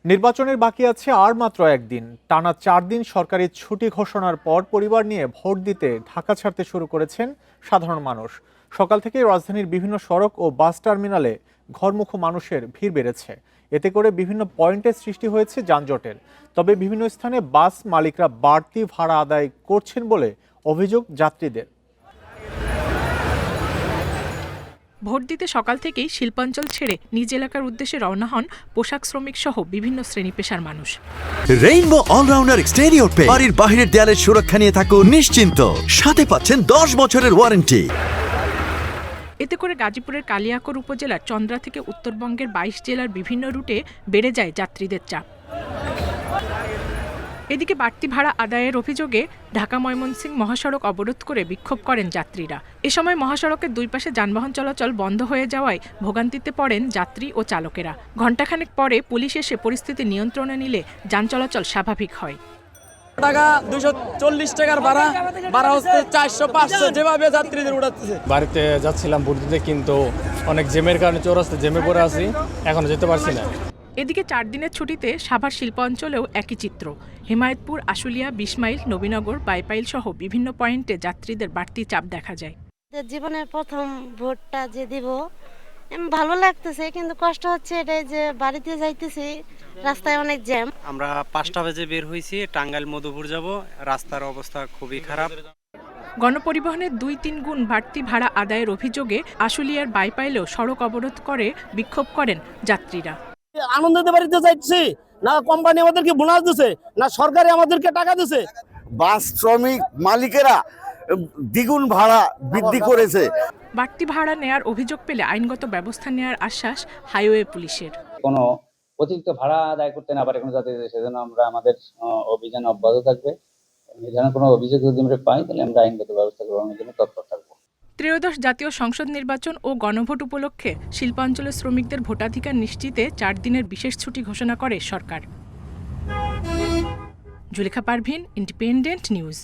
নির্বাচনের বাকি আছে আর মাত্র একদিন। টানা ৪ দিন সরকারি ছুটি ঘোষণার পর পরিবার নিয়ে ভোট দিতে ঢাকা ছাড়তে শুরু করেছেন সাধারণ মানুষ। সকাল থেকেই রাজধানীর বিভিন্ন সড়ক ও বাস টার্মিনালে ঘরমুখো মানুষের ভিড় বেড়েছে। এতে করে বিভিন্ন পয়েন্টে সৃষ্টি হয়েছে যানজটের। তবে বিভিন্ন স্থানে বাস মালিকরা বাড়তি ভাড়া আদায় করছেন বলে অভিযোগ যাত্রীদের। ভোট দিতে সকাল থেকেই শিল্পাঞ্চল ছেড়ে নিজ এলাকার উদ্দেশ্যে রওনা হন পোশাক শ্রমিক সহ বিভিন্ন শ্রেণী পেশার মানুষ। রেইনবো অলরাউন্ডার এক্সটেরিয়র পেইন্ট বাড়ির বাহিরের দেয়ালের সুরক্ষা নিয়ে থাকুন নিশ্চিন্ত, সাথে পাচ্ছেন 10 বছরের ওয়ারেন্টি। এতে করে গাজীপুরের কালিয়াকৈর উপজেলার চন্দ্রা থেকে উত্তরবঙ্গের 22 জেলার বিভিন্ন রুটে বেড়ে যায় যাত্রীদের চাপ। এদিকে বাড়তি ভাড়া আদায়ের অভিযোগে ঢাকা ময়মনসিংহ মহাসড়ক অবরোধ করে বিক্ষোভ করেন যাত্রীরা। এ সময় মহাসড়কের দুই পাশে যানবাহন চলাচল বন্ধ হয়ে যাওয়ায় ভোগান্তিতে পড়েন যাত্রী ও চালকেরা। ঘণ্টাখানেক পরে পুলিশ এসে পরিস্থিতি নিয়ন্ত্রণে নিলে যান চলাচল স্বাভাবিক হয়। টাকা 240 টাকার ভাড়া হচ্ছে 400-500 যেভাবে যাত্রীদের উঠাচ্ছে। বাড়িতে যাচ্ছিলাম ভোট দিতে, কিন্তু অনেক জ্যামের কারণে চৌরাস্তায় জ্যামে পড়ে আছি, এখনো যেতে পারছি না। এদিকে 4 দিনের ছুটিতে সাভার শিল্পাঞ্চলেও একই চিত্র। হেমায়েতপুর, আশুলিয়া, 20 মাইল, নবীনগর, বাইপাইল সহ বিভিন্ন পয়েন্টে যাত্রীদের বাড়তি চাপ দেখা যায়। জীবনের প্রথম ভোটটা যে দিব ভালো লাগতেছে, কিন্তু কষ্ট হচ্ছে এটাই যে বাড়িতে যাইতেছি, রাস্তায় অনেক জ্যাম। আমরা 5টা বাজে বের হয়েছি, টাঙ্গাইল মধুপুর যাব, রাস্তার অবস্থা খুবই খারাপ। গণপরিবহনের 2-3 গুণ বাড়তি ভাড়া আদায়ের অভিযোগে আশুলিয়ার বাইপাইলেও সড়ক অবরোধ করে বিক্ষোভ করেন যাত্রীরা। আনন্দতে বাড়িতে যাচ্ছি না, কোম্পানি আমাদেরকে বোনাস দিছে না, সরকারি আমাদেরকে টাকা দিছে। বাস শ্রমিক মালিকেরা দ্বিগুণ ভাড়া বৃদ্ধি করেছে। বাড়তি ভাড়া নেয়ার অভিযোগ পেলে আইনগত ব্যবস্থা নেয়ার আশ্বাস হাইওয়ে পুলিশের। কোনো অতিরিক্ত ভাড়া আদায় করতে না পারে কোনো যাত্রী, সেজন্য আমরা আমাদের অভিযান অব্যাহত থাকবে। এই ধরনের কোনো অভিযোগ যদি আমরা পাই, তাহলে আমরা আইনগত ব্যবস্থা গ্রহণের জন্য তৎপর থাকবো। ত্রয়োদশ জাতীয় সংসদ নির্বাচন ও গণভোট উপলক্ষে শিল্পাঞ্চলের শ্রমিকদের ভোটাধিকার নিশ্চিতে 4 দিনের বিশেষ ছুটি ঘোষণা করে সরকার। Zulekha Parveen, independent news.